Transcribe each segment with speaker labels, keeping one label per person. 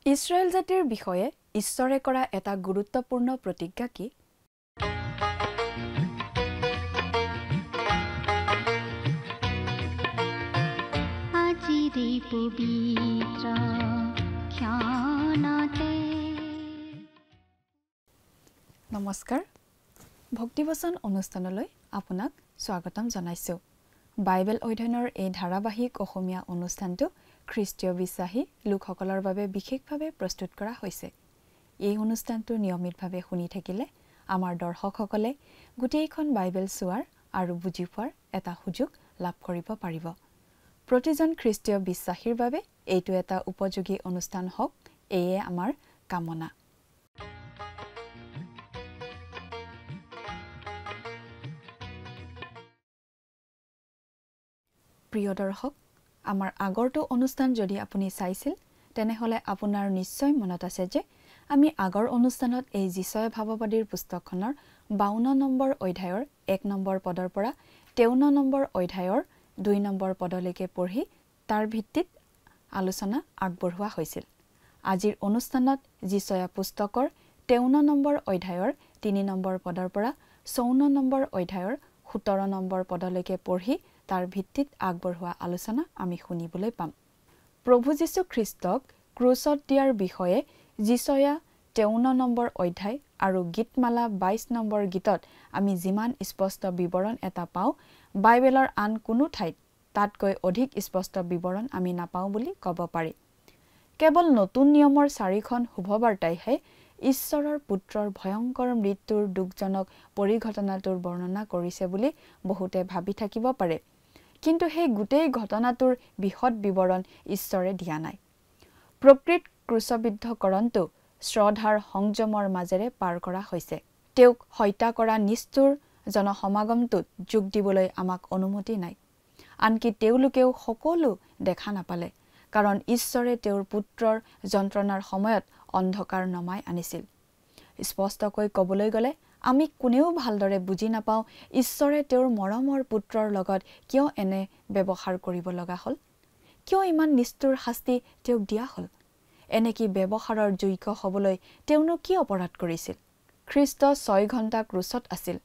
Speaker 1: ইছৰাইল জাতিৰ বিষয়ে ঈশ্বৰে কৰা এটা গুৰুত্বপূৰ্ণ প্ৰতিজ্ঞা কি? নমস্কাৰ, ভক্তিবচন অনুষ্ঠানলৈ আপোনাক স্বাগতম জনাইছোঁ। বাইবেল অধ্যয়নৰ এই ধাৰাবাহিক অসমীয়া অনুষ্ঠানটো খ্ৰীষ্টীয় বিশ্বাসী লোকসকলৰ বাবে বিশেষভাৱে প্ৰস্তুত কৰা হৈছে। এই অনুষ্ঠানটো নিয়মিতভাৱে শুনি থাকিলে আমাৰ দৰ্শকসকলে গোটেইখন বাইবেল চোৱাৰ আৰু বুজি পোৱাৰ এটা সুযোগ লাভ কৰিব পাৰিব। প্ৰতিজন খ্ৰীষ্টীয় বিশ্বাসীৰ বাবে এইটো এটা উপযোগী অনুষ্ঠান হওক, এয়ে আমাৰ কামনা। প্ৰিয় দৰ্শক, আমাৰ আগৰটো অনুষ্ঠান যদি আপুনি চাইছিল তেনেহ'লে আপোনাৰ নিশ্চয় মনত আছে যে আমি আগৰ অনুষ্ঠানত এই যিচয় ভাৱবাদীৰ পুস্তকখনৰ 52 নম্বৰ অধ্যায়ৰ 1 নম্বৰ পদৰ পৰা 53 নম্বৰ অধ্যায়ৰ 2 নম্বৰ পদলৈকে পঢ়ি তাৰ ভিত্তিত আলোচনা আগবঢ়োৱা হৈছিল। আজিৰ অনুষ্ঠানত যিচয়া পুস্তকৰ 53 নম্বৰ অধ্যায়ৰ 3 নম্বৰ পদৰ পৰা 54 নম্বৰ অধ্যায়ৰ 17 নম্বৰ পদলৈকে পঢ়ি তাৰ ভিত্তিত আগবঢ়োৱা আলোচনা আমি শুনিবলৈ পাম। প্ৰভু যীশু খ্ৰীষ্টক ক্ৰুচত দিয়াৰ বিষয়ে যিচয়া 53 নম্বৰ অধ্যায় আৰু গীতমালা 22 নম্বৰ গীতত আমি যিমান স্পষ্ট বিৱৰণ এটা পাওঁ, বাইবেলৰ আন কোনো ঠাইত তাতকৈ অধিক স্পষ্ট বিৱৰণ আমি নাপাওঁ বুলি ক'ব পাৰি। কেৱল নতুন নিয়মৰ 4খন শুভবাৰ্তাইহে ঈশ্বৰৰ পুত্ৰৰ ভয়ংকৰ মৃত্যুৰ দুখজনক পৰিঘটনাটোৰ বৰ্ণনা কৰিছে বুলি বহুতে ভাবি থাকিব পাৰে, কিন্তু সেই গোটেই ঘটনাটোৰ বিশদ বিৱৰণ ঈশ্বৰে দিয়া নাই। প্ৰকৃত ক্ৰুচবিদ্ধকৰণটো শ্ৰদ্ধাৰ সংযমৰ মাজেৰে পাৰ কৰা হৈছে। তেওঁক হত্যা কৰা নিষ্ঠুৰ জনসমাগমটোত যোগ দিবলৈ আমাক অনুমতি নাই। আনকি তেওঁলোকেও সকলো দেখা নাপালে, কাৰণ ঈশ্বৰে তেওঁৰ পুত্ৰৰ যন্ত্ৰণাৰ সময়ত অন্ধকাৰ নমাই আনিছিল। স্পষ্টকৈ ক'বলৈ গ'লে আমি কোনেও ভালদৰে বুজি নাপাওঁ ঈশ্বৰে তেওঁৰ মৰমৰ পুত্ৰৰ লগত কিয় এনে ব্যৱহাৰ কৰিব লগা হ'ল, কিয় ইমান নিষ্ঠুৰ শাস্তি তেওঁক দিয়া হ'ল। এনেকি ব্যৱহাৰৰ যোগ্য হ'বলৈ তেওঁনো কি অপৰাধ কৰিছিল? খ্ৰীষ্ট 6 ঘণ্টা ক্ৰুচত আছিল,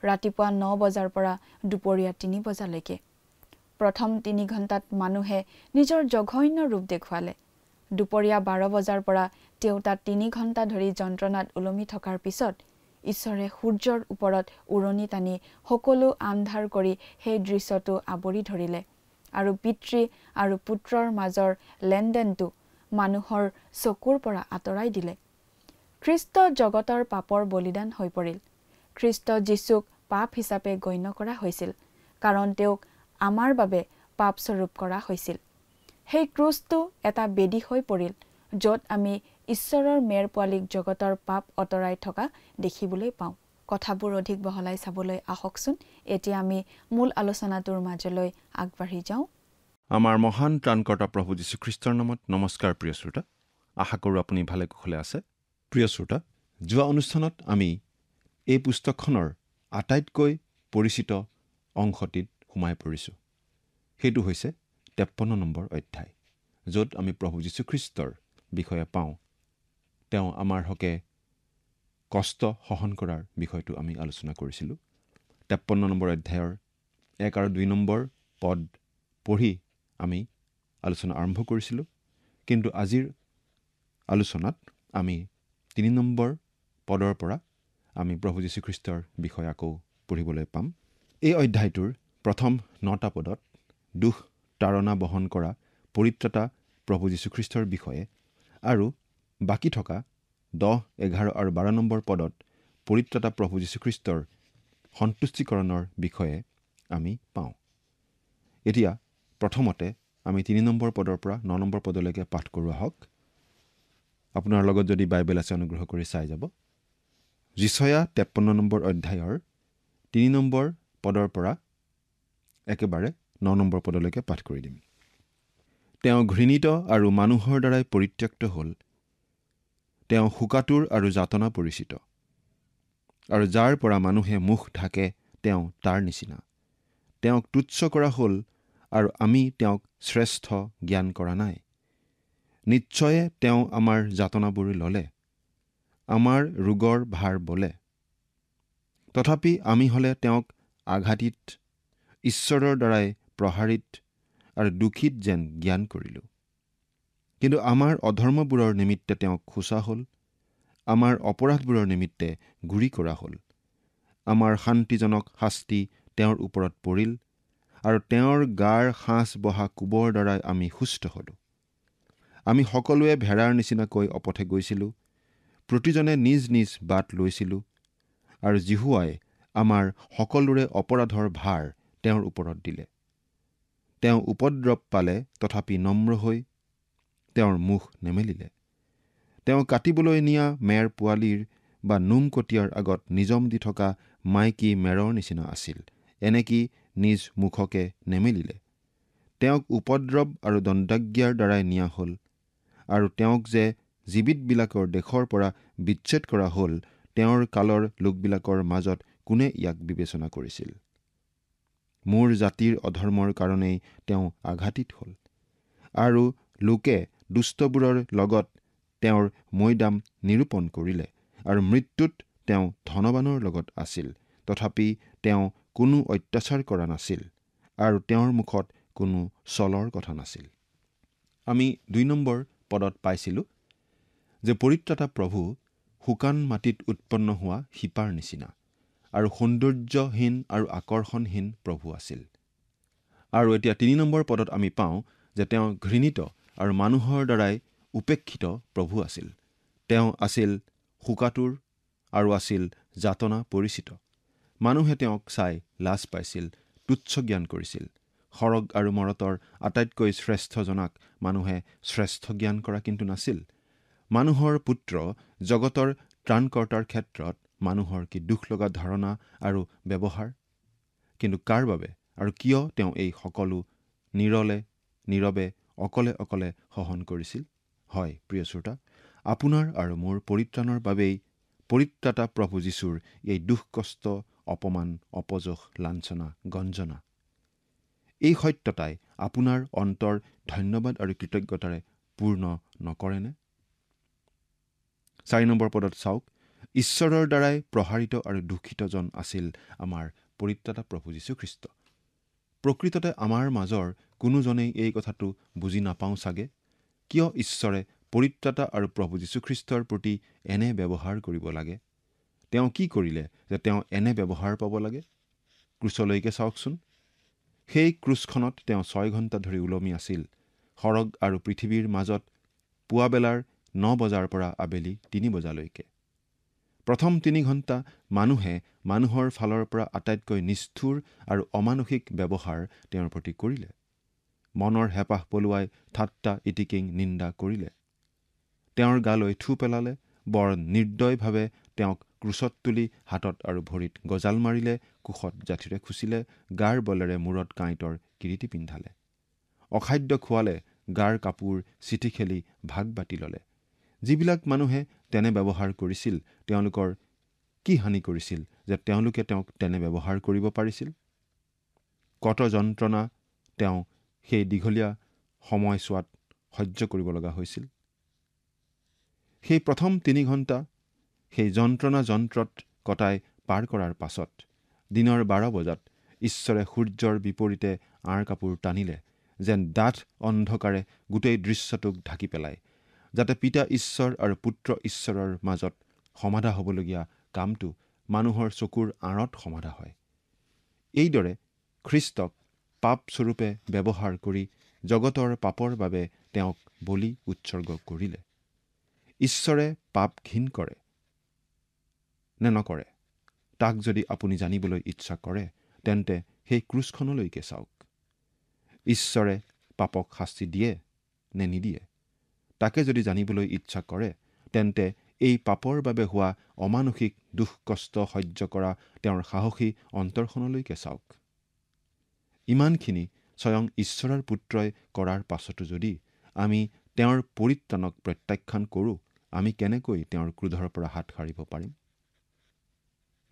Speaker 1: ৰাতিপুৱা 9 বজাৰ পৰা দুপৰীয়া 3 বজালৈকে। প্ৰথম 3 ঘণ্টাত মানুহে নিজৰ জঘন্য ৰূপ দেখুৱালে। দুপৰীয়া 12 বজাৰ পৰা তেওঁ তাত 3 ঘণ্টা ধৰি যন্ত্ৰণাত ওলমি থকাৰ পিছত ঈশ্বৰে সূৰ্যৰ ওপৰত উৰণি টানি সকলো আন্ধাৰ কৰি সেই দৃশ্যটো আৱৰি ধৰিলে আৰু পিতৃ আৰু পুত্ৰৰ মাজৰ লেনদেনটো মানুহৰ চকুৰ পৰা আঁতৰাই দিলে। খ্ৰীষ্ট জগতৰ পাপৰ বলিদান হৈ পৰিল। খ্ৰীষ্ট যীশুক পাপ হিচাপে গণ্য কৰা হৈছিল, কাৰণ তেওঁক আমাৰ বাবে পাপস্বৰূপ কৰা হৈছিল। সেই ক্ৰুচটো এটা বেদী হৈ পৰিল, য'ত আমি ঈশ্বৰৰ মেৰ পোৱালীক জগতৰ পাপ আঁতৰাই থকা দেখিবলৈ পাওঁ। কথাবোৰ অধিক বহলাই চাবলৈ আহকচোন। এতিয়া আমি মূল আলোচনাটোৰ মাজলৈ আগবাঢ়ি যাওঁ।
Speaker 2: আমাৰ মহান ত্ৰাণকৰ্তা প্ৰভু যীশুখ্ৰীষ্টৰ নামত নমস্কাৰ। প্ৰিয় শ্ৰোতা, আশা কৰোঁ আপুনি ভালে কুশলে আছে। প্ৰিয় শ্ৰোতা, যোৱা অনুষ্ঠানত আমি এই পুস্তকখনৰ আটাইতকৈ পৰিচিত অংশটিত সোমাই পৰিছোঁ। সেইটো হৈছে 53 নম্বৰ অধ্যায়, য'ত আমি প্ৰভু যীশুখ্ৰীষ্টৰ বিষয়ে পাওঁ। তেওঁ আমাৰ হকে কষ্ট সহন কৰাৰ বিষয়টো আমি আলোচনা কৰিছিলোঁ। 53 নম্বৰ অধ্যায়ৰ 1 আৰু 2 নম্বৰ পদ পঢ়ি আমি আলোচনা আৰম্ভ কৰিছিলোঁ, কিন্তু আজিৰ আলোচনাত আমি 3 নম্বৰ পদৰ পৰা আমি প্ৰভু যীশুখ্ৰীষ্টৰ বিষয়ে আকৌ পঢ়িবলৈ পাম। এই অধ্যায়টোৰ প্ৰথম 9টা পদত দুখ তাৰণা বহন কৰা পৰিত্ৰাতা প্ৰভু যীশুখ্ৰীষ্টৰ বিষয়ে আৰু বাকী থকা 10, 11 আৰু 12 নম্বৰ পদত পৰিত্ৰাতা প্ৰভু যীশুখ্ৰীষ্টৰ সন্তুষ্টিকৰণৰ বিষয়ে আমি পাওঁ। এতিয়া প্ৰথমতে আমি 3 নম্বৰ পদৰ পৰা 9 নম্বৰ পদলৈকে পাঠ কৰোঁ আহক। আপোনাৰ লগত যদি বাইবেল আছে অনুগ্ৰহ কৰি চাই যাব। যিচয়া 53 নম্বৰ অধ্যায়ৰ 3 নম্বৰ পদৰ পৰা একেবাৰে 9 নম্বৰ পদলৈকে পাঠ কৰি দিম। তেওঁ ঘৃণিত আৰু মানুহৰ দ্বাৰাই পৰিত্যক্ত হ'ল। তেওঁ শোকাতুৰ আৰু যাতনা পৰিচিত, আৰু যাৰ পৰা মানুহে মুখ ঢাকে তেওঁ তাৰ নিচিনা। তেওঁক তুচ্ছ কৰা হ'ল আৰু আমি তেওঁক শ্ৰেষ্ঠ জ্ঞান কৰা নাই। নিশ্চয়ে তেওঁ আমাৰ যাতনাবোৰ ল'লে, আমাৰ ৰোগৰ ভাৰ বলে। তথাপি আমি হ'লে তেওঁক আঘাতিত, ঈশ্বৰৰ দ্বাৰাই প্ৰহাৰিত আৰু দুখিত যেন জ্ঞান কৰিলোঁ। কিন্তু আমাৰ অধৰ্মবোৰৰ নিমিত্তে তেওঁক খোচা হ'ল, আমাৰ অপৰাধবোৰৰ নিমিত্তে গুৰি কৰা হ'ল। আমাৰ শান্তিজনক শাস্তি তেওঁৰ ওপৰত পৰিল, আৰু তেওঁৰ গাৰ সাঁচ বহা কোবৰ দ্বাৰাই আমি সুস্থ হ'লোঁ। আমি সকলোৱে ভেড়াৰ নিচিনাকৈ অপথে গৈছিলোঁ, প্ৰতিজনে নিজ নিজ বাট লৈছিলোঁ, আৰু জিহুৱাই আমাৰ সকলোৰে অপৰাধৰ ভাৰ তেওঁৰ ওপৰত দিলে। তেওঁ উপদ্ৰৱ পালে, তথাপি নম্ৰ হৈ তেওঁৰ মুখ নেমেলিলে। তেওঁ কাটিবলৈ নিয়া মেৰ পোৱালীৰ বা নোমকটীয়াৰ আগত নিজম দি থকা মাইকী মেৰৰ নিচিনা আছিল, এনেকি নিজ মুখকে নেমেলিলে। তেওঁক উপদ্ৰৱ আৰু দণ্ডাজ্ঞাৰ দ্বাৰাই নিয়া হ'ল, আৰু তেওঁক যে জীৱিতবিলাকৰ দেশৰ পৰা বিচ্ছেদ কৰা হ'ল, তেওঁৰ কালৰ লোকবিলাকৰ মাজত কোনে ইয়াক বিবেচনা কৰিছিল? মোৰ জাতিৰ অধৰ্মৰ কাৰণেই তেওঁ আঘাতিত হ'ল, আৰু লোকে দুষ্টবোৰৰ লগত তেওঁৰ মৈদাম নিৰূপণ কৰিলে, আৰু মৃত্যুত তেওঁ ধনৱানৰ লগত আছিল, তথাপি তেওঁ কোনো অত্যাচাৰ কৰা নাছিল, আৰু তেওঁৰ মুখত কোনো চলৰ কথা নাছিল। আমি 2 নম্বৰ পদত পাইছিলোঁ যে পৰিত্ৰাতা প্ৰভু শুকান মাটিত উৎপন্ন হোৱা শিপাৰ নিচিনা, আৰু সৌন্দৰ্যহীন আৰু আকৰ্ষণহীন প্ৰভু আছিল। আৰু এতিয়া 3 নম্বৰ পদত আমি পাওঁ যে তেওঁ ঘৃণিত আৰু মানুহৰ দ্বাৰাই উপেক্ষিত প্ৰভু আছিল। তেওঁ আছিল শোকাতুৰ আৰু আছিল যাতনা পৰিচিত। মানুহে তেওঁক চাই লাজ পাইছিল, তুচ্ছ জ্ঞান কৰিছিল। সৰগ আৰু মৰতৰ আটাইতকৈ শ্ৰেষ্ঠজনাক মানুহে শ্ৰেষ্ঠ জ্ঞান কৰা কিন্তু নাছিল। মানুহৰ পুত্ৰ জগতৰ ত্ৰাণকৰ্তাৰ ক্ষেত্ৰত মানুহৰ কি দুখ লগা ধাৰণা আৰু ব্যৱহাৰ! কিন্তু কাৰ বাবে আৰু কিয় তেওঁ এই সকলো নীৰৱে অকলে অকলে সহন কৰিছিল? হয় প্ৰিয় শ্ৰোতা, আপোনাৰ আৰু মোৰ পৰিত্ৰাণৰ বাবেই পৰিত্ৰাতা প্ৰভু যীশুৰ এই দুখ কষ্ট, অপমান, অপযশ, লাঞ্ছনা, গঞ্জনা। এই সত্যতাই আপোনাৰ অন্তৰ ধন্যবাদ আৰু কৃতজ্ঞতাৰে পূৰ্ণ নকৰেনে? 4 নম্বৰ পদত চাওক, ঈশ্বৰৰ দ্বাৰাই প্ৰহাৰিত আৰু দূষিতজন আছিল আমাৰ পৰিত্ৰাতা প্ৰভু যীশুখ্ৰীষ্ট। প্ৰকৃততে আমাৰ মাজৰ কোনোজনেই এই কথাটো বুজি নাপাওঁ চাগে, কিয় ঈশ্বৰে পৰিত্ৰাতা আৰু প্ৰভু যীশুখ্ৰীষ্টৰ প্ৰতি এনে ব্যৱহাৰ কৰিব লাগে। তেওঁ কি কৰিলে যে তেওঁ এনে ব্যৱহাৰ পাব লাগে? ক্ৰুচলৈকে চাওকচোন। সেই ক্ৰুচখনত তেওঁ 6 ঘণ্টা ধৰি ওলমি আছিল, সৰগ আৰু পৃথিৱীৰ মাজত, পুৱাবেলাৰ 9 বজাৰ পৰা আবেলি 3 বজালৈকে। প্ৰথম 3 ঘণ্টা মানুহে মানুহৰ ফালৰ পৰা আটাইতকৈ নিষ্ঠুৰ আৰু অমানসিক ব্যৱহাৰ তেওঁৰ প্ৰতি কৰিলে। মনৰ হেঁপাহ পলুৱাই ঠাট্টা, ইটিকিং, নিন্দা কৰিলে। তেওঁৰ গালৈ থু পেলালে, বৰ নিৰ্দয়ভাৱে তেওঁক ক্ৰুচত তুলি হাতত আৰু ভৰিত গজাল মাৰিলে, কোষত জাঠিৰে খুচিলে, গাৰ বলেৰে মূৰত কাঁইটৰ কিৰীটি পিন্ধালে। অখাদ্য খোৱালে, গাৰ কাপোৰ চিঠি খেলি ভাগ বাটি ল'লে। যিবিলাক মানুহে তেনে ব্যৱহাৰ কৰিছিল, তেওঁলোকৰ কি হানি কৰিছিল যে তেওঁলোকে তেওঁক তেনে ব্যৱহাৰ কৰিব পাৰিছিল? কত যন্ত্ৰণা তেওঁ সেই দীঘলীয়া সময়ছোৱাত সহ্য কৰিব লগা হৈছিল। সেই প্ৰথম 3 ঘণ্টা সেই যন্ত্ৰণা যন্ত্ৰত কটাই পাৰ কৰাৰ পাছত দিনৰ 12 বজাত ঈশ্বৰে সূৰ্যৰ বিপৰীতে আঁৰ কাপোৰ টানিলে, যেন ডাঠ অন্ধকাৰে গোটেই দৃশ্যটোক ঢাকি পেলায়, যাতে পিতা ঈশ্বৰ আৰু পুত্ৰ ঈশ্বৰৰ মাজত সমাধা হ'বলগীয়া কামটো মানুহৰ চকুৰ আঁৰত সমাধা হয়। এইদৰে খ্ৰীষ্টক পাপস্বৰূপে ব্যৱহাৰ কৰি জগতৰ পাপৰ বাবে তেওঁক বলি উৎসৰ্গ কৰিলে। ঈশ্বৰে পাপ ঘিণ কৰে নে নকৰে, তাক যদি আপুনি জানিবলৈ ইচ্ছা কৰে, তেন্তে সেই ক্ৰুচখনলৈকে চাওক। ঈশ্বৰে পাপক শাস্তি দিয়ে নে নিদিয়ে, তাকে যদি জানিবলৈ ইচ্ছা কৰে, তেন্তে এই পাপৰ বাবে হোৱা অমানসিক দুখ কষ্ট সহ্য কৰা তেওঁৰ সাহসী অন্তৰখনলৈকে চাওক। ইমানখিনি স্বয়ং ঈশ্বৰৰ পুত্ৰই কৰাৰ পাছতো যদি আমি তেওঁৰ পৰিত্ৰাণক প্ৰত্যাখ্যান কৰোঁ, আমি কেনেকৈ তেওঁৰ ক্ৰোধৰ পৰা হাত সাৰিব পাৰিম?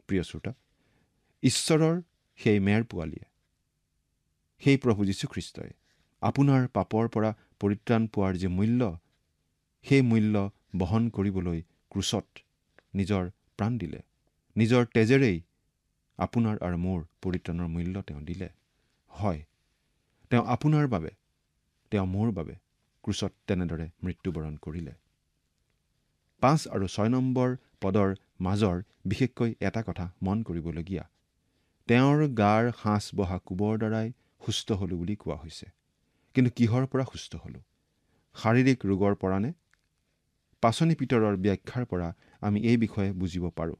Speaker 2: প্ৰিয় শ্ৰোতা, ঈশ্বৰৰ সেই মেৰ পোৱালীয়ে, সেই প্ৰভু যীশুখ্ৰীষ্টই আপোনাৰ পাপৰ পৰা পৰিত্ৰাণ পোৱাৰ যি মূল্য সেই মূল্য বহন কৰিবলৈ ক্ৰুচত নিজৰ প্ৰাণ দিলে। নিজৰ তেজেৰেই আপোনাৰ আৰু মোৰ পৰিত্ৰাণৰ মূল্য তেওঁ দিলে। হয়, তেওঁ আপোনাৰ বাবে, তেওঁ মোৰ বাবে ক্ৰুচত তেনেদৰে মৃত্যুবৰণ কৰিলে। 5 আৰু 6 নম্বৰ পদৰ মাজৰ বিশেষকৈ এটা কথা মন কৰিবলগীয়া। তেওঁৰ গাৰ সাঁচ বহা কোবৰ দ্বাৰাই সুস্থ হলো বুলি কোৱা হৈছে। কিন্তু কিহৰ পৰা সুস্থ হলো? শাৰীৰিক ৰোগৰ পৰা নে? পাচনি পিতৰৰ ব্যাখ্যাৰ পৰা আমি এই বিষয়ে বুজিব পাৰোঁ।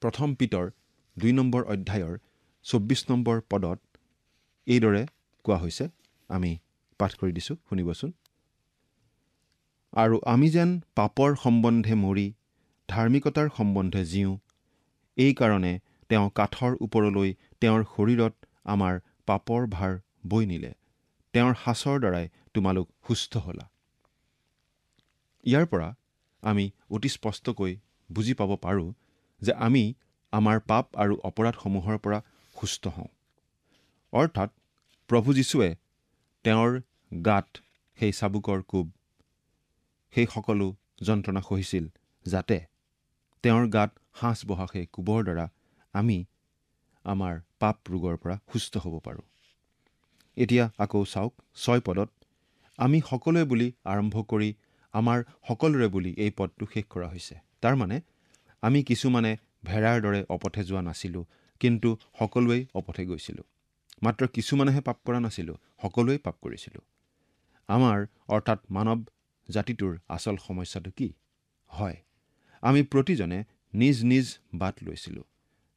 Speaker 2: 1 পিতৰ 2 নম্বৰ অধ্যায়ৰ 24 নম্বৰ পদত এইদৰে কোৱা হৈছে। আমি পাঠ কৰি দিছোঁ, শুনিবচোন। আৰু আমি যেন পাপৰ সম্বন্ধে মৰি ধাৰ্মিকতাৰ সম্বন্ধে জীওঁ, এই কাৰণে তেওঁ কাঠৰ ওপৰলৈ তেওঁৰ শৰীৰত আমাৰ পাপৰ ভাৰ বৈ নিলে। তেওঁৰ সাঁচৰ দ্বাৰাই তোমালোক সুস্থ হ'লা। ইয়াৰ পৰা আমি অতি স্পষ্টকৈ বুজি পাব পাৰোঁ যে আমি আমাৰ পাপ আৰু অপৰাধসমূহৰ পৰা সুস্থ হওঁ। অৰ্থাৎ প্ৰভু যীশুৱে তেওঁৰ গাত সেই চাবুকৰ কোব, সেই সকলো যন্ত্ৰণা সহিছিল, যাতে তেওঁৰ গাত সাঁচ বহা সেই কোবৰ দ্বাৰা আমি আমাৰ পাপ ৰোগৰ পৰা সুস্থ হ'ব পাৰোঁ। এতিয়া আকৌ চাওক 6 পদত আমি সকলোৱে বুলি আৰম্ভ কৰি আমাৰ সকলোৰে বুলি এই পদটো শেষ কৰা হৈছে। তাৰমানে আমি কিছুমানে ভেড়াৰ দৰে অপথে যোৱা নাছিলোঁ, কিন্তু সকলোৱেই অপথে গৈছিলোঁ। মাত্ৰ কিছুমানেহে পাপ কৰা নাছিলোঁ, সকলোৱেই পাপ কৰিছিলোঁ। আমাৰ অৰ্থাৎ মানৱ জাতিটোৰ আচল সমস্যাটো কি? হয়, আমি প্ৰতিজনে নিজ নিজ বাট লৈছিলোঁ।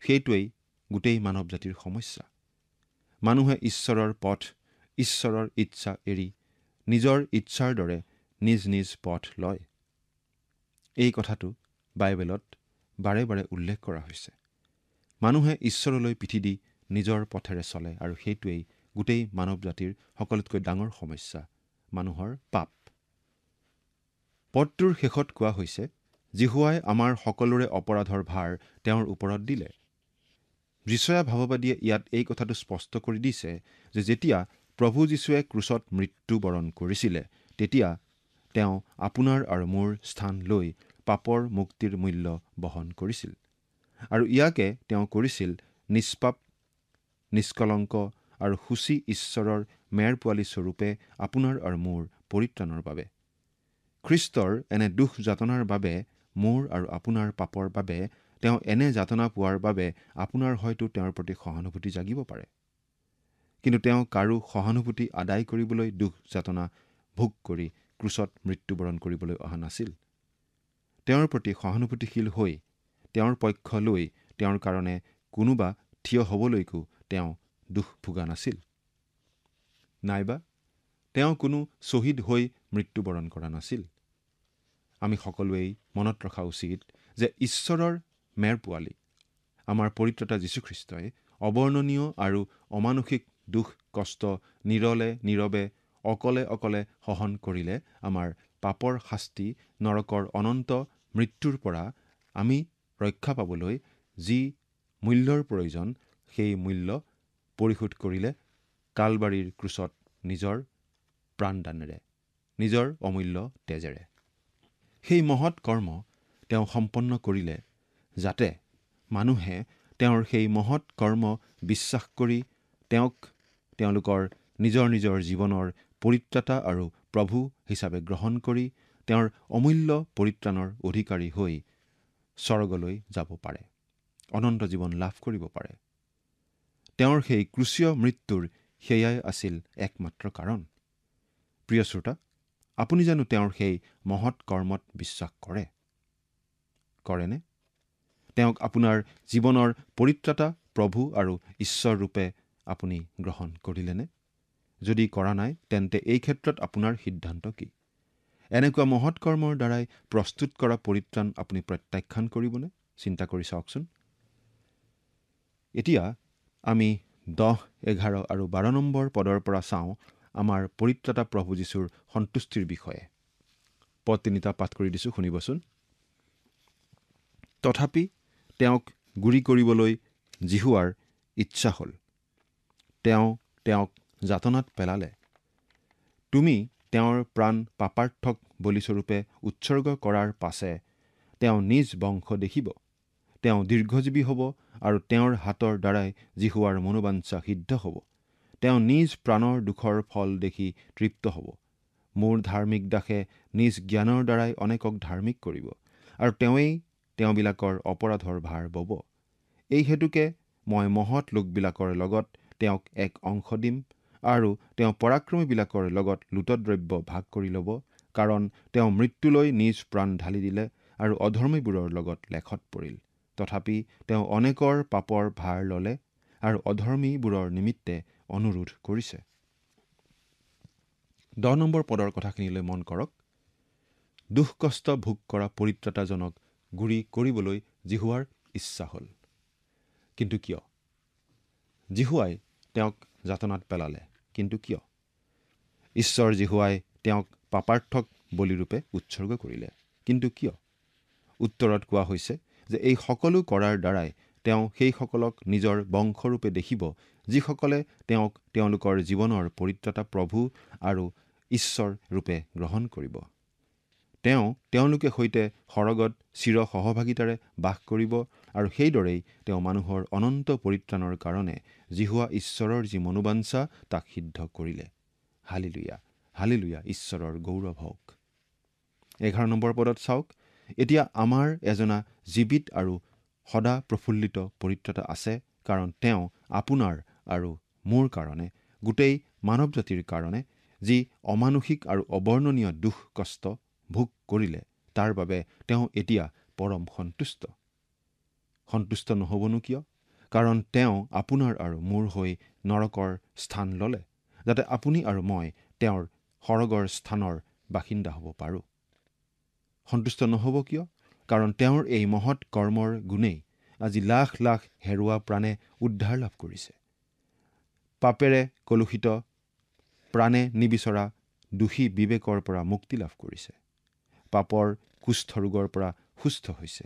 Speaker 2: সেইটোৱেই গোটেই মানৱ জাতিৰ সমস্যা। মানুহে ঈশ্বৰৰ পথ, ঈশ্বৰৰ ইচ্ছা এৰি নিজৰ ইচ্ছাৰ দৰে নিজ নিজ পথ লয়। এই কথাটো বাইবেলত বাৰে বাৰে উল্লেখ কৰা হৈছে। মানুহে ঈশ্বৰলৈ পিঠি দি নিজৰ পথেৰে চলে, আৰু সেইটোৱেই গোটেই মানৱ জাতিৰ সকলোতকৈ ডাঙৰ সমস্যা, মানুহৰ পাপ। পদটোৰ শেষত কোৱা হৈছে, যীশুৱাই আমাৰ সকলোৰে অপৰাধৰ ভাৰ তেওঁৰ ওপৰত দিলে। যিচয়া ভাৱবাদীয়ে ইয়াত এই কথাটো স্পষ্ট কৰি দিছে যে যেতিয়া প্ৰভু যীশুৱে ক্ৰুচত মৃত্যুবৰণ কৰিছিলে, তেতিয়া তেওঁ আপোনাৰ আৰু মোৰ স্থান লৈ পাপৰ মুক্তিৰ মূল্য বহন কৰিছিল। আৰু ইয়াকে তেওঁ কৰিছিল নিষ্পাপ, নিষ্কলংক আৰু সূচী ঈশ্বৰৰ মেৰ পোৱালী স্বৰূপে আপোনাৰ আৰু মোৰ পৰিত্ৰাণৰ বাবে। খ্ৰীষ্টৰ এনে দুখ যাতনাৰ বাবে, মোৰ আৰু আপোনাৰ পাপৰ বাবে তেওঁ এনে যাতনা পোৱাৰ বাবে আপোনাৰ হয়তো তেওঁৰ প্ৰতি সহানুভূতি জাগিব পাৰে। কিন্তু তেওঁ কাৰো সহানুভূতি আদায় কৰিবলৈ দুখ যাতনা ভোগ কৰি ক্ৰুচত মৃত্যুবৰণ কৰিবলৈ অহা নাছিল। তেওঁৰ প্ৰতি সহানুভূতিশীল হৈ তেওঁৰ পক্ষ লৈ তেওঁৰ কাৰণে কোনোবা থিয় হ'বলৈকো তেওঁ দুখ ভোগা নাছিল। নাইবা তেওঁ কোনো শ্বহীদ হৈ মৃত্যুবৰণ কৰা নাছিল। আমি সকলোৱেই মনত ৰখা উচিত যে ঈশ্বৰৰ মেৰ পোৱালী আমাৰ পৰিত্ৰাতা যীশুখ্ৰীষ্টই অবৰ্ণনীয় আৰু অমানুষিক দুখ কষ্ট নিৰলে নীৰৱে অকলে অকলে সহন কৰিলে আমাৰ পাপৰ শাস্তি, নৰকৰ অনন্ত মৃত্যুৰ পৰা আমি ৰক্ষা পাবলৈ যি মূল্যৰ প্ৰয়োজন, সেই মূল্য পৰিশোধ কৰিলে কালবাৰীৰ ক্ৰুচত নিজৰ প্ৰাণদানেৰে, নিজৰ অমূল্য তেজেৰে। সেই মহৎ কৰ্ম তেওঁ সম্পন্ন কৰিলে যাতে মানুহে তেওঁৰ সেই মহৎ কৰ্ম বিশ্বাস কৰি তেওঁক তেওঁলোকৰ নিজৰ নিজৰ জীৱনৰ পৰিত্ৰাতা আৰু প্ৰভু হিচাপে গ্ৰহণ কৰি তেওঁৰ অমূল্য পৰিত্ৰাণৰ অধিকাৰী হৈ স্বৰ্গলৈ যাব পাৰে, অনন্ত জীৱন লাভ কৰিব পাৰে। তেওঁৰ সেই ক্ৰুচীয় মৃত্যুৰ সেয়াই আছিল একমাত্ৰ কাৰণ। প্ৰিয় শ্ৰোতা, আপুনি জানো তেওঁৰ সেই মহৎ কৰ্মত বিশ্বাস কৰেনে? তেওঁক আপোনাৰ জীৱনৰ পৰিত্ৰাতা প্ৰভু আৰু ঈশ্বৰ ৰূপে আপুনি গ্ৰহণ কৰিলেনে? যদি কৰা নাই, তেন্তে এই ক্ষেত্ৰত আপোনাৰ সিদ্ধান্ত কি? এনেকুৱা মহৎ কৰ্মৰ দ্বাৰাই প্ৰস্তুত কৰা পৰিত্ৰাণ আপুনি প্ৰত্যাখ্যান কৰিবনে? চিন্তা কৰি চাওকচোন। এতিয়া আমি 10, 11 আৰু 12 নম্বৰ পদৰ পৰা চাওঁ আমাৰ পৰিত্ৰাতা প্ৰভু যীশুৰ সন্তুষ্টিৰ বিষয়ে। পদ 3টা পাঠ কৰি দিছোঁ, শুনিবচোন। তথাপি তেওঁক গুৰি কৰিবলৈ জিহুৱাৰ ইচ্ছা হ'ল। তেওঁ তেওঁক যাতনাত পেলালে। তুমি তেওঁৰ প্ৰাণ পাপাৰ্থক বলিস্বৰূপে উৎসৰ্গ কৰাৰ পাছে তেওঁ নিজ বংশ দেখিব। তেওঁ দীৰ্ঘজীৱী হ'ব আৰু তেওঁৰ হাতৰ দ্বাৰাই জিহুৱাৰ মনোবাঞ্ছা সিদ্ধ হ'ব। তেওঁ নিজ প্ৰাণৰ দুখৰ ফল দেখি তৃপ্ত হ'ব। মোৰ ধাৰ্মিক দাসে নিজ জ্ঞানৰ দ্বাৰাই অনেকক ধাৰ্মিক কৰিব আৰু তেওঁৱেই তেওঁবিলাকৰ অপৰাধৰ ভাৰ বব। এই হেতুকে মই মহৎ লোকবিলাকৰ লগত তেওঁক এক অংশ দিম আৰু তেওঁ পৰাক্ৰমীবিলাকৰ লগত লুটদ্ৰব্য ভাগ কৰি ল'ব, কাৰণ তেওঁ মৃত্যুলৈ নিজ প্ৰাণ ঢালি দিলে আৰু অধৰ্মীবোৰৰ লগত লেখত পৰিল। তথাপি তেওঁ অনেকৰ পাপৰ ভাৰ ল'লে আৰু অধৰ্মীবোৰৰ নিমিত্তে অনুৰোধ কৰিছে। 10 নম্বৰ পদৰ কথাখিনিলৈ মন কৰক। দুখ কষ্ট ভোগ কৰা পৰিত্ৰাতাজনক গুৰি কৰিবলৈ জিহুৱাৰ ইচ্ছা হ'ল। কিন্তু কিয়? জিহুৱাই তেওঁক যাতনাত পেলালে, কিন্তু কিয়? ঈশ্বৰ জিহুৱাই তেওঁক পাপাৰ্থক বলিৰূপে উৎসৰ্গ কৰিলে, কিন্তু কিয়? উত্তৰত কোৱা হৈছে যে এই সকলো কৰাৰ দ্বাৰাই তেওঁ সেইসকলক নিজৰ বংশৰূপে দেখিব, যিসকলে তেওঁক তেওঁলোকৰ জীৱনৰ পৰিত্ৰাতা প্ৰভু আৰু ঈশ্বৰ ৰূপে গ্ৰহণ কৰিব। তেওঁলোকে সৈতে সৰগত চিৰ সহভাগিতাৰে বাস কৰিব আৰু সেইদৰেই তেওঁ মানুহৰ অনন্ত পৰিত্ৰাণৰ কাৰণে জিহুৱা ঈশ্বৰৰ যি মনোবাঞ্ছা তাক সিদ্ধ কৰিলে। হালেলুয়া, হালেলুয়া, ঈশ্বৰৰ গৌৰৱ হওক। 11 নম্বৰ পদত চাওক, এতিয়া আমাৰ এজনা জীৱিত আৰু সদা প্ৰফুল্লিত পৰিত্ৰাতা আছে, কাৰণ তেওঁ আপোনাৰ আৰু মোৰ কাৰণে, গোটেই মানৱ জাতিৰ কাৰণে যি অমানুষিক আৰু অবৰ্ণনীয় দুখ কষ্ট ভোগ কৰিলে, তাৰ বাবে তেওঁ এতিয়া পৰম সন্তুষ্ট। সন্তুষ্ট নহ'বনো কিয়? কাৰণ তেওঁ আপোনাৰ আৰু মোৰ হৈ নৰকৰ স্থান ল'লে, যাতে আপুনি আৰু মই তেওঁৰ সৰগৰ স্থানৰ বাসিন্দা হ'ব পাৰোঁ। সন্তুষ্ট নহ'ব কিয়? কাৰণ তেওঁৰ এই মহৎ কৰ্মৰ গুণেই আজি লাখ লাখ হেৰুৱা প্ৰাণে উদ্ধাৰ লাভ কৰিছে। পাপেৰে কলুষিত প্ৰাণে নিবিচৰা দোষী বিবেকৰ পৰা মুক্তি লাভ কৰিছে। পাপৰ কুষ্ঠ ৰোগৰ পৰা সুস্থ হৈছে।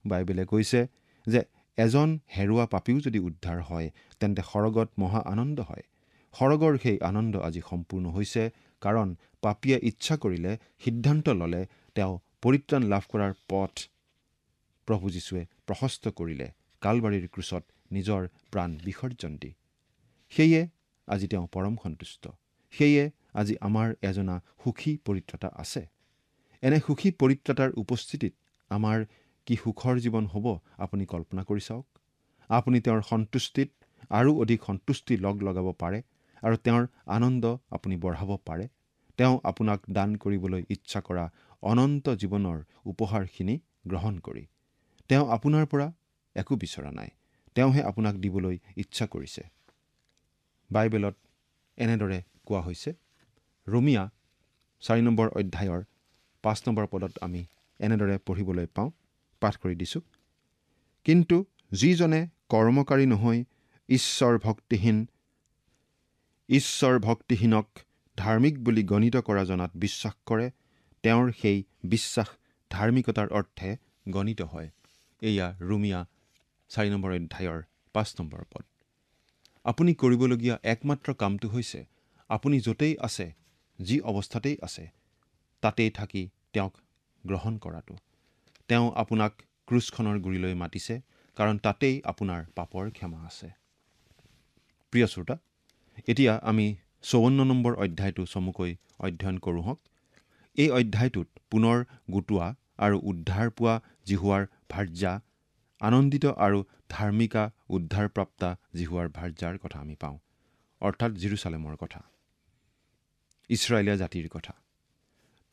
Speaker 2: বাইবেলে কৈছে যে এজন হেৰুৱা পাপীও যদি উদ্ধাৰ হয়, তেন্তে সৰগত মহা আনন্দ হয়। সৰগৰ সেই আনন্দ আজি সম্পূৰ্ণ হৈছে, কাৰণ পাপীয়ে ইচ্ছা কৰিলে, সিদ্ধান্ত ল'লে, তেওঁ পৰিত্ৰাণ লাভ কৰাৰ পথ প্ৰভু যীশুৱে প্ৰশস্ত কৰিলে কালবাৰীৰ ক্ৰুচত নিজৰ প্ৰাণ বিসৰ্জন দি। সেয়ে আজি তেওঁ পৰম সন্তুষ্ট। সেয়ে আজি আমাৰ এজনা সুখী পৰিত্ৰাতা আছে। এনে সুখী পৰিত্ৰাতাৰ উপস্থিতিত আমাৰ কি সুখৰ জীৱন হ'ব আপুনি কল্পনা কৰি চাওক। আপুনি তেওঁৰ সন্তুষ্টিত আৰু অধিক সন্তুষ্টি লগাব পাৰে আৰু তেওঁৰ আনন্দ আপুনি বঢ়াব পাৰে। তেওঁ আপোনাক দান কৰিবলৈ ইচ্ছা কৰা অনন্ত জীৱনৰ উপহাৰখিনি গ্ৰহণ কৰি। তেওঁ আপোনাৰ পৰা একো বিচৰা নাই, তেওঁহে আপোনাক দিবলৈ ইচ্ছা কৰিছে। বাইবেলত এনেদৰে কোৱা হৈছে, ৰোমিয়া 4 নম্বৰ অধ্যায়ৰ 5 নম্বৰ পদত আমি এনেদৰে পঢ়িবলৈ পাওঁ। পাঠ কৰি দিছোঁ। কিন্তু যিজনে কৰ্মকাৰী নহৈ ঈশ্বৰ ভক্তিহীনক ধাৰ্মিক বুলি গণিত কৰা জনাত বিশ্বাস কৰে, তেওঁৰ সেই বিশ্বাস ধাৰ্মিকতাৰ অৰ্থে গণিত হয়। এয়া ৰোমিয়া 4 নম্বৰ অধ্যায়ৰ 5 নম্বৰ পদ। আপুনি কৰিবলগীয়া একমাত্ৰ কামটো হৈছে আপুনি য'তেই আছে, যি অৱস্থাতেই আছে, তাতেই থাকি তেওঁক গ্ৰহণ কৰাটো। তেওঁ আপোনাক ক্ৰুচখনৰ গুৰিলৈ মাতিছে, কাৰণ তাতেই আপোনাৰ পাপৰ ক্ষমা আছে। প্ৰিয় শ্ৰোতা, এতিয়া আমি 54 নম্বৰ অধ্যায়টো চমুকৈ অধ্যয়ন কৰোঁ হওক। এই অধ্যায়টোত পুনৰ গোটোৱা আৰু উদ্ধাৰ পোৱা জিহুৱাৰ ভাৰ্যা, আনন্দিত আৰু ধাৰ্মিকা উদ্ধাৰপ্ৰাপ্তা জিহুৱাৰ ভাৰ্যাৰ কথা আমি পাওঁ, অৰ্থাৎ জেৰুচালেমৰ কথা, ইছৰাইলীয়া জাতিৰ কথা।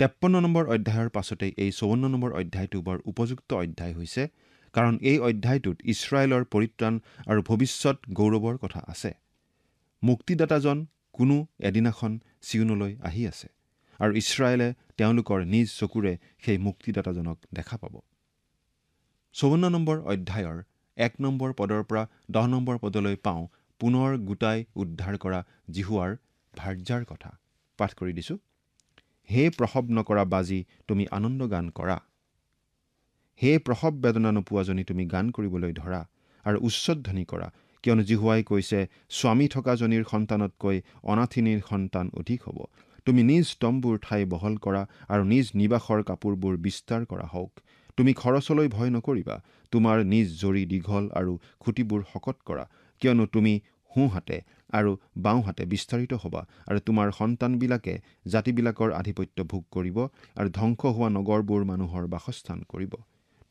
Speaker 2: 53 নম্বৰ অধ্যায়ৰ পাছতেই এই 54 নম্বৰ অধ্যায়টো বৰ উপযুক্ত অধ্যায় হৈছে, কাৰণ এই অধ্যায়টোত ইছৰাইলৰ পৰিত্ৰাণ আৰু ভৱিষ্যত গৌৰৱৰ কথা আছে। মুক্তিদাতাজন কোনো এদিনাখন চিয়নলৈ আহি আছে আৰু ইছৰাইলে তেওঁলোকৰ নিজ চকুৰে সেই মুক্তিদাতাজনক দেখা পাব। 54 নম্বৰ অধ্যায়ৰ 1 নম্বৰ পদৰ পৰা 10 নম্বৰ পদলৈ পাওঁ পুনৰ গোটাই উদ্ধাৰ কৰা জিহুৱাৰ ভাৰ্যাৰ কথা। পাঠ কৰি দিছোঁ। হে প্ৰসৱ নকৰা বাজি, তুমি আনন্দ গান কৰা। হে প্ৰসৱ বেদনা নোপোৱাজনী, তুমি গান কৰিবলৈ ধৰা আৰু উচ্চধ্বনি কৰা, কিয়নো জিহুৱাই কৈছে, স্বামী থকাজনীৰ সন্তানতকৈ অনাথিনীৰ সন্তান অধিক হ'ব। তুমি নিজ তম্বুৰ ঠাই বহল কৰা আৰু নিজ নিবাসৰ কাপোৰবোৰ বিস্তাৰ কৰা হওক। তুমি খৰচলৈ ভয় নকৰিবা। তোমাৰ নিজ জৰি দীঘল আৰু খুঁটিবোৰ শকত কৰা, কিয়নো তুমি সোঁহাতে আৰু বাওঁহাতে বিস্তাৰিত হ'বা, আৰু তোমাৰ সন্তানবিলাকে জাতিবিলাকৰ আধিপত্য ভোগ কৰিব, আৰু ধ্বংস হোৱা নগৰবোৰ মানুহৰ বাসস্থান কৰিব।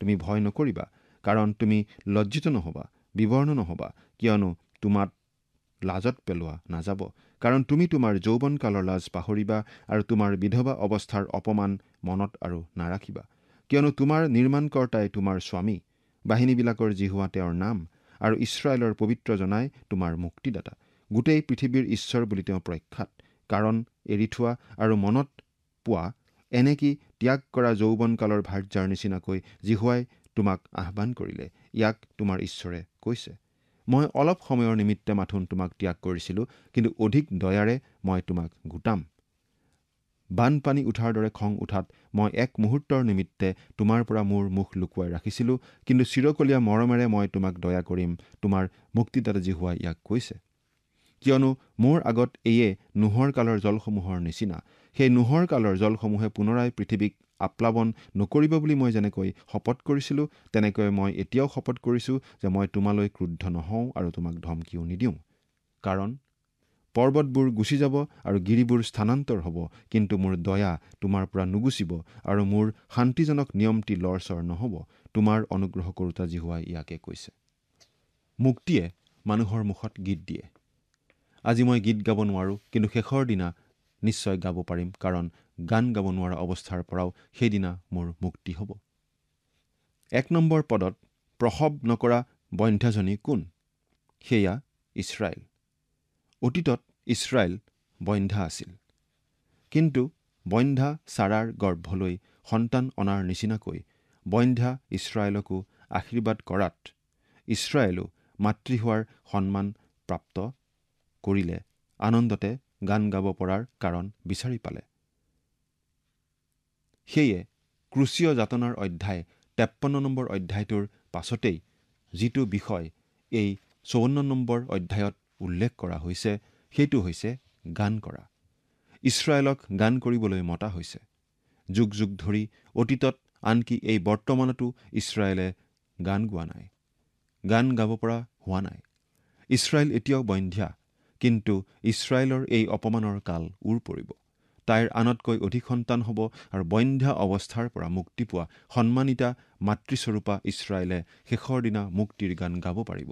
Speaker 2: তুমি ভয় নকৰিবা, কাৰণ তুমি লজ্জিত নহবা, বিবৰ্ণ নহবা, কিয়নো তোমাক লাজত পেলোৱা নাযাব। কাৰণ তুমি তোমাৰ যৌৱনকালৰ লাজ পাহৰিবা, আৰু তোমাৰ বিধৱা অৱস্থাৰ অপমান মনত আৰু নাৰাখিবা। কিয়নো তোমাৰ নিৰ্মাণকৰ্তাই তোমাৰ স্বামী, বাহিনীবিলাকৰ জিহুৱা তেওঁৰ নাম, আৰু ইছৰাইলৰ পবিত্ৰজনাই তোমাৰ মুক্তিদাতা। গোটেই পৃথিৱীৰ ঈশ্বৰ বুলি তেওঁ প্ৰখ্যাত। কাৰণ এৰি থোৱা আৰু মনত পোৱা এনেকি ত্যাগ কৰা যৌৱনকালৰ ভাৰ্যাৰ নিচিনাকৈ জিহুৱাই তোমাক আহ্বান কৰিলে। ইয়াক তোমাৰ ঈশ্বৰে কৈছে, মই অলপ সময়ৰ নিমিত্তে মাথোন তোমাক ত্যাগ কৰিছিলোঁ, কিন্তু অধিক দয়াৰে মই তোমাক গোটাম। বানপানী উঠাৰ দৰে খং উঠাত মই এক মুহূৰ্তৰ নিমিত্তে তোমাৰ পৰা মোৰ মুখ লুকুৱাই ৰাখিছিলোঁ, কিন্তু চিৰকলীয়া মৰমেৰে মই তোমাক দয়া কৰিম, তোমাৰ মুক্তিদাতা জিহুৱাই ইয়াক কৈছে। কিয়নো মোৰ আগত এয়ে নোহৰ কালৰ জলসমূহৰ নিচিনা। সেই নোহৰ কালৰ জলসমূহে পুনৰাই পৃথিৱীক আপ্লাৱন নকৰিব বুলি মই যেনেকৈ শপত কৰিছিলোঁ, তেনেকৈ মই এতিয়াও শপত কৰিছোঁ যে মই তোমালৈ ক্ৰুদ্ধ নহওঁ আৰু তোমাক ধমকিও নিদিওঁ। কাৰণ পৰ্বতবোৰ গুচি যাব আৰু গিৰিবোৰ স্থানান্তৰ হ'ব, কিন্তু মোৰ দয়া তোমাৰ পৰা নুগুচিব, আৰু মোৰ শান্তিজনক নিয়মটি লৰচৰ নহ'ব। তোমাৰ অনুগ্ৰহ কৰোতা জিহুৱাই ইয়াকে কৈছে। মুক্তিয়ে মানুহৰ মুখত গীত দিয়ে। আজি মই গীত গাব নোৱাৰোঁ, কিন্তু শেষৰ দিনা নিশ্চয় গাব পাৰিম, কাৰণ গান গাব নোৱাৰা অৱস্থাৰ পৰাও সেইদিনা মোৰ মুক্তি হ'ব। 1 নম্বৰ পদত প্ৰসৱ নকৰা বন্ধ্যাজনী কোন? সেয়া ইছৰাইল। অতীতত ইছৰাইল বন্ধ্যা আছিল, কিন্তু বন্ধ্যা ছাৰাৰ গৰ্ভলৈ সন্তান অনাৰ নিচিনাকৈ বন্ধ্যা ইছৰাইলকো আশীৰ্বাদ কৰাত ইছৰাইলো মাতৃ হোৱাৰ সন্মান প্ৰাপ্ত কৰিলে, আনন্দতে গান গাব পৰাৰ কাৰণ বিচাৰি পালে। সেয়ে ক্ৰুচীয় যাতনাৰ অধ্যায় 53 নম্বৰ অধ্যায়টোৰ পাছতেই যিটো বিষয় এই 54 নম্বৰ অধ্যায়ত উল্লেখ কৰা হৈছে, সেইটো হৈছে গান কৰা। ইছৰাইলক গান কৰিবলৈ মতা হৈছে। যুগ যুগ ধৰি অতীতত, আনকি এই বৰ্তমানতো ইছৰাইলে গান গোৱা নাই, গান গাব পৰা হোৱা নাই। ইছৰাইল এতিয়াও বন্ধ্যা, কিন্তু ইছৰাইলৰ এই অপমানৰ কাল উৰ পৰিব। তাইৰ আনতকৈ অধিক সন্তান হ'ব, আৰু বন্ধ্যা অৱস্থাৰ পৰা মুক্তি পোৱা সন্মানিতা মাতৃস্বৰূপা ইছৰাইলে শেষৰ দিনা মুক্তিৰ গান গাব পাৰিব।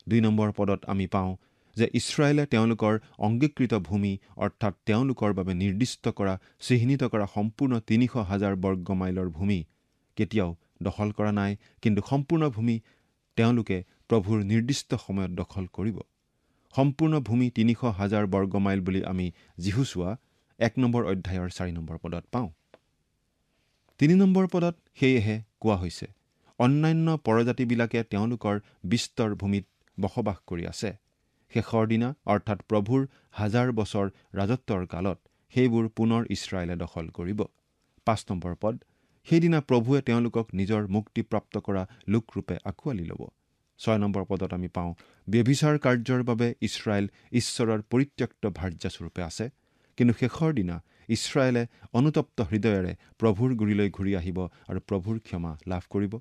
Speaker 2: 2 নম্বৰ পদত আমি পাওঁ যে ইছৰাইলে তেওঁলোকৰ অংগীকৃত ভূমি, অৰ্থাৎ তেওঁলোকৰ বাবে নিৰ্দিষ্ট কৰা, চিহ্নিত কৰা সম্পূৰ্ণ 300,000 বৰ্গ মাইলৰ ভূমি কেতিয়াও দখল কৰা নাই, কিন্তু সম্পূৰ্ণ ভূমি তেওঁলোকে প্ৰভুৰ নিৰ্দিষ্ট সময়ত দখল কৰিব। সম্পূৰ্ণ ভূমি 300,000 বৰ্গ মাইল বুলি আমি যিহুচোৱা 1 নম্বৰ অধ্যায়ৰ 4 নম্বৰ পদত পাওঁ। 3 নম্বৰ পদত সেয়েহে কোৱা হৈছে, অন্যান্য পৰজাতিবিলাকে তেওঁলোকৰ বিস্তৰ ভূমিত বসবাস কৰি আছে। শেষৰ দিনা, অৰ্থাৎ প্ৰভুৰ 1000 বছৰ ৰাজত্বৰ কালত সেইবোৰ পুনৰ ইছৰাইলে দখল কৰিব। 5 নম্বৰ পদ, সেইদিনা প্ৰভুৱে তেওঁলোকক নিজৰ মুক্তিপ্ৰাপ্ত কৰা লোকৰূপে আঁকোৱালি ল'ব। 6 নম্বৰ পদত আমি পাওঁ, ব্যভিচাৰ কাৰ্যৰ বাবে ইছৰাইল ঈশ্বৰৰ পৰিত্যক্ত ভাৰ্যাস্বৰূপে আছে, কিন্তু শেষৰ দিনা ইছৰাইলে অনুতপ্ত হৃদয়েৰে প্ৰভুৰ গুৰিলৈ ঘূৰি আহিব আৰু প্ৰভুৰ ক্ষমা লাভ কৰিব।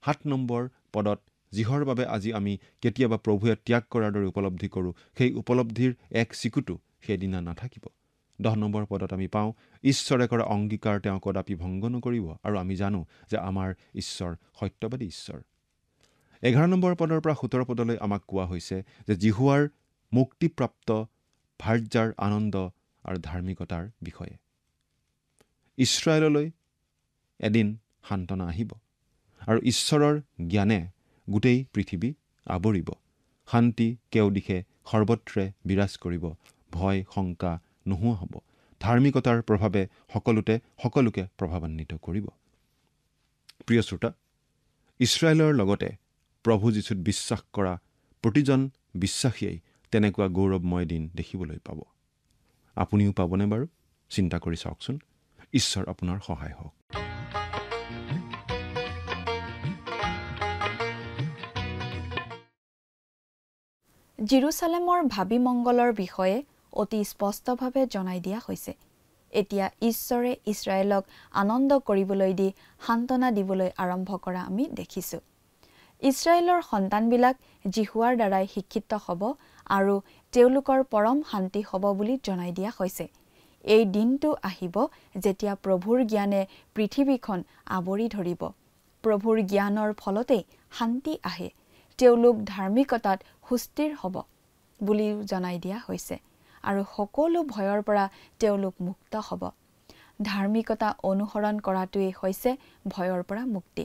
Speaker 2: 7 নম্বৰ পদত যিহৰ বাবে আজি আমি কেতিয়াবা প্ৰভুৱে ত্যাগ কৰাৰ দৰে উপলব্ধি কৰোঁ, সেই উপলব্ধিৰ এক চিকুটো সেইদিনা নাথাকিব। 10 নম্বৰ পদত আমি পাওঁ, ঈশ্বৰে কৰা অংগীকাৰ তেওঁ কদাপি ভংগ নকৰিব, আৰু আমি জানো যে আমাৰ ঈশ্বৰ সত্যবাদী ঈশ্বৰ। 11 নম্বৰ পদৰ পৰা 17 পদলৈ আমাক কোৱা হৈছে যে জিহুৱাৰ মুক্তিপ্ৰাপ্ত ভাৰ্যাৰ আনন্দ আৰু ধাৰ্মিকতাৰ বিষয়ে। ইছৰাইললৈ এদিন সান্তনা আহিব, আৰু ঈশ্বৰৰ জ্ঞানে গোটেই পৃথিৱী আৱৰিব। শান্তি কেওদিশে সৰ্বত্ৰে বিৰাজ কৰিব, ভয় শংকা নোহোৱা হ'ব। ধাৰ্মিকতাৰ প্ৰভাৱে সকলোকে প্ৰভাৱান্বিত কৰিব। প্ৰিয় শ্ৰোতা, ইছৰাইলৰ লগতে প্ৰভু যীশুত বিশ্বাস কৰা প্ৰতিজন বিশ্বাসীয়ে তেনেকুৱা গৌৰৱময় দিন দেখিবলৈ পাব। আপুনিও পাবনে বাৰু? চিন্তা কৰি চাওকচোন। ঈশ্বৰ আপোনাৰ সহায় হওক।
Speaker 1: জেৰুচালেমৰ ভাবি মংগলৰ বিষয়ে অতি স্পষ্টভাৱে জনাই দিয়া হৈছে। এতিয়া ঈশ্বৰে ইছৰাইলক আনন্দ কৰিবলৈ দি সান্তনা দিবলৈ আৰম্ভ কৰা আমি দেখিছোঁ। ইছৰাইলৰ সন্তানবিলাক জিহুৱাৰ দ্বাৰাই শিক্ষিত হ'ব আৰু তেওঁলোকৰ পৰম শান্তি হ'ব বুলি জনাই দিয়া হৈছে। এই দিনটো আহিব যেতিয়া প্ৰভুৰ জ্ঞানে পৃথিৱীখন আৱৰি ধৰিব। প্ৰভুৰ জ্ঞানৰ ফলতেই শান্তি আহে। তেওঁলোক ধাৰ্মিকতাত সুস্থিৰ হ'ব বুলিও জনাই দিয়া হৈছে আৰু সকলো ভয়ৰ পৰা তেওঁলোক মুক্ত হ'ব। ধাৰ্মিকতা অনুসৰণ কৰাটোৱেই হৈছে ভয়ৰ পৰা মুক্তি।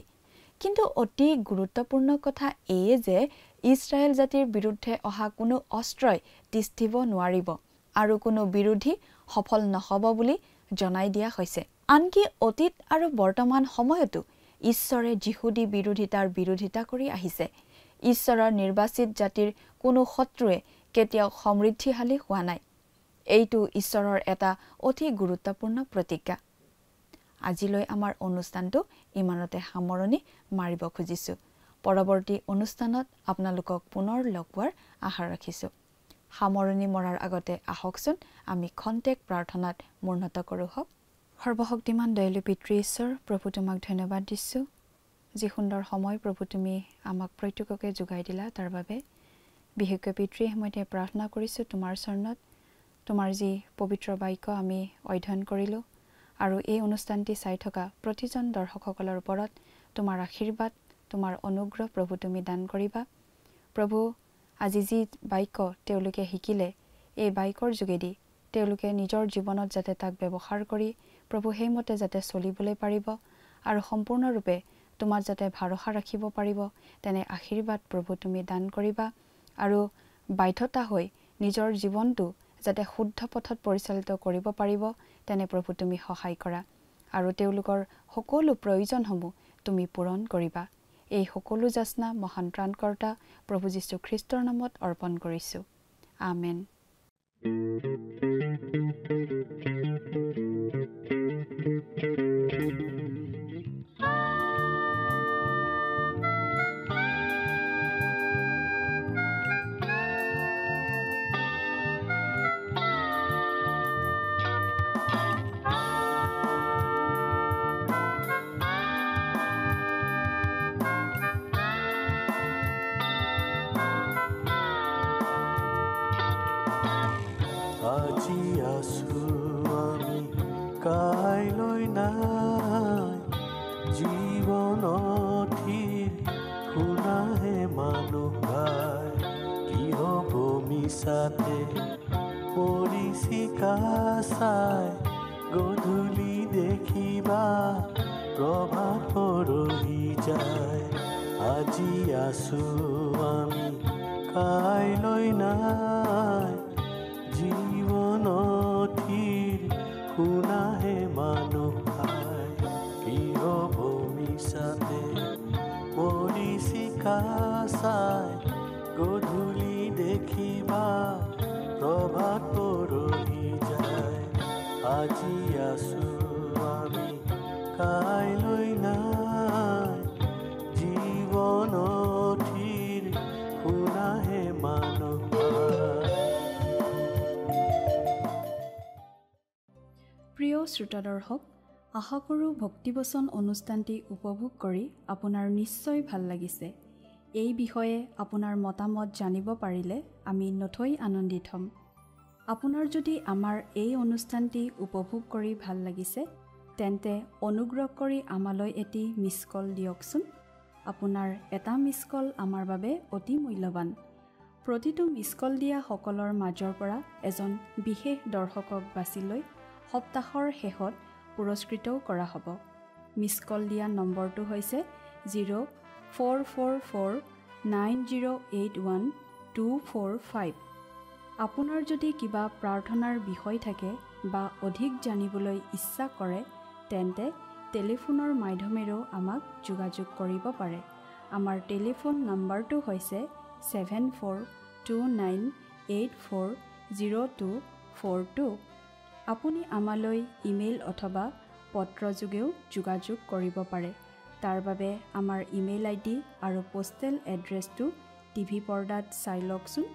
Speaker 1: কিন্তু অতি গুৰুত্বপূৰ্ণ কথা এয়ে যে ইছৰাইল জাতিৰ বিৰুদ্ধে অহা কোনো অস্ত্ৰই তিষ্ঠিব নোৱাৰিব আৰু কোনো বিৰোধী সফল নহ'ব বুলি জনাই দিয়া হৈছে। আনকি অতীত আৰু বৰ্তমান সময়তো ঈশ্বৰে যিহুদী বিৰোধিতাৰ বিৰোধিতা কৰি আহিছে। ঈশ্বৰৰ নিৰ্বাচিত জাতিৰ কোনো শত্ৰুৱে কেতিয়াও সমৃদ্ধিশালী হোৱা নাই। এইটো ঈশ্বৰৰ এটা অতি গুৰুত্বপূৰ্ণ প্ৰতিজ্ঞা। আজিলৈ আমাৰ অনুষ্ঠানটো ইমানতে সামৰণি মাৰিব খুজিছোঁ। পৰৱৰ্তী অনুষ্ঠানত আপোনালোকক পুনৰ লগ পোৱাৰ আশা ৰাখিছোঁ। সামৰণি মৰাৰ আগতে আহকচোন আমি খন্তেক প্ৰাৰ্থনাত মূৰ্ণত কৰোঁ হওক। সৰ্বশক্তিমান দয়ালু পিতৃ ঈশ্বৰ, প্ৰভু তোমাক ধন্যবাদ দিছোঁ। যি সুন্দৰ সময় প্ৰভু তুমি আমাক প্ৰত্যেককে যোগাই দিলা তাৰ বাবে। বিশেষকৈ পিতৃ সময়তে প্ৰাৰ্থনা কৰিছোঁ তোমাৰ চৰণত। তোমাৰ যি পবিত্ৰ বাক্য আমি অধ্যয়ন কৰিলোঁ আৰু এই অনুষ্ঠানটি চাই থকা প্ৰতিজন দৰ্শকসকলৰ ওপৰত তোমাৰ আশীৰ্বাদ, তোমাৰ অনুগ্ৰহ প্ৰভু তুমি দান কৰিবা। প্ৰভু, আজি যি বাক্য তেওঁলোকে শিকিলে, এই বাক্যৰ যোগেদি তেওঁলোকে নিজৰ জীৱনত যাতে তাক ব্যৱহাৰ কৰি প্ৰভু সেইমতে যাতে চলিবলৈ পাৰিব আৰু সম্পূৰ্ণৰূপে তোমাক যাতে ভৰসা ৰাখিব পাৰিব, তেনে আশীৰ্বাদ প্ৰভু তুমি দান কৰিবা আৰু বাধ্যতা হৈ নিজৰ জীৱনটো যাতে শুদ্ধ পথত পৰিচালিত কৰিব পাৰিব, তেনে প্ৰভু তুমি সহায় কৰা আৰু তেওঁলোকৰ সকলো প্ৰয়োজনসমূহ তুমি পূৰণ কৰিবা। এই সকলো যাচনা মহান ত্ৰাণকৰ্তা প্ৰভু যীশু খ্ৰীষ্টৰ নামত অৰ্পণ কৰিছোঁ। আমেন।
Speaker 3: আজি আছো আমি কাইলৈ নাই, জীৱনথিৰ শুনাহে মানুহ ভাই, কি হ'ব মিছাতে পৰিচিকা চাই, গধূলি দেখিবা প্ৰভাত পৰহি যায়। আজি আছো আমি কাইলৈ নাই, জীৱনথিৰ শুনাহে মানুহ ভাই, কি হ'ব মিছাতে পৰিচিকা চাই, গধূলি দেখিবা প্ৰভাত পৰহি যায়। আজি আছো আমি কাইলৈ নাই, জীৱনথিৰ শুনাহে মানুহ ভাই।
Speaker 1: প্ৰিয় শ্ৰোতা দৰ্শক, আশা কৰোঁ ভক্তিবচন অনুষ্ঠানটি উপভোগ কৰি আপোনাৰ নিশ্চয় ভাল লাগিছে। এই বিষয়ে আপোনাৰ মতামত জানিব পাৰিলে আমি নথৈ আনন্দিত হ'ম। আপোনাৰ যদি আমাৰ এই অনুষ্ঠানটি উপভোগ কৰি ভাল লাগিছে, তেন্তে অনুগ্ৰহ কৰি আমালৈ এটি মিছ কল দিয়কচোন। আপোনাৰ এটা মিছ কল আমাৰ বাবে অতি মূল্যৱান। প্ৰতিটো মিছ কল দিয়া সকলৰ মাজৰ পৰা এজন বিশেষ দৰ্শকক বাছি লৈ সপ্তাহৰ শেষত পুৰস্কৃতও কৰা হ'ব। মিছ কল দিয়া নম্বৰটো হৈছে 0444908125। আপোনাৰ যদি কিবা প্ৰাৰ্থনাৰ বিষয় থাকে বা অধিক জানিবলৈ ইচ্ছা কৰে, তেন্তে টেলিফোনৰ মাধ্যমেৰেও আমাক যোগাযোগ কৰিব পাৰে। আমাৰ টেলিফোন নম্বৰটো হৈছে 7429840242। আপুনি আমালৈ ইমেইল অথবা পত্ৰযোগেও যোগাযোগ কৰিব পাৰে। তাৰ বাবে আমাৰ ইমেইল ID আৰু পোষ্টেল এড্ৰেছটো টিভি পৰ্দাত চাই লওকচোন।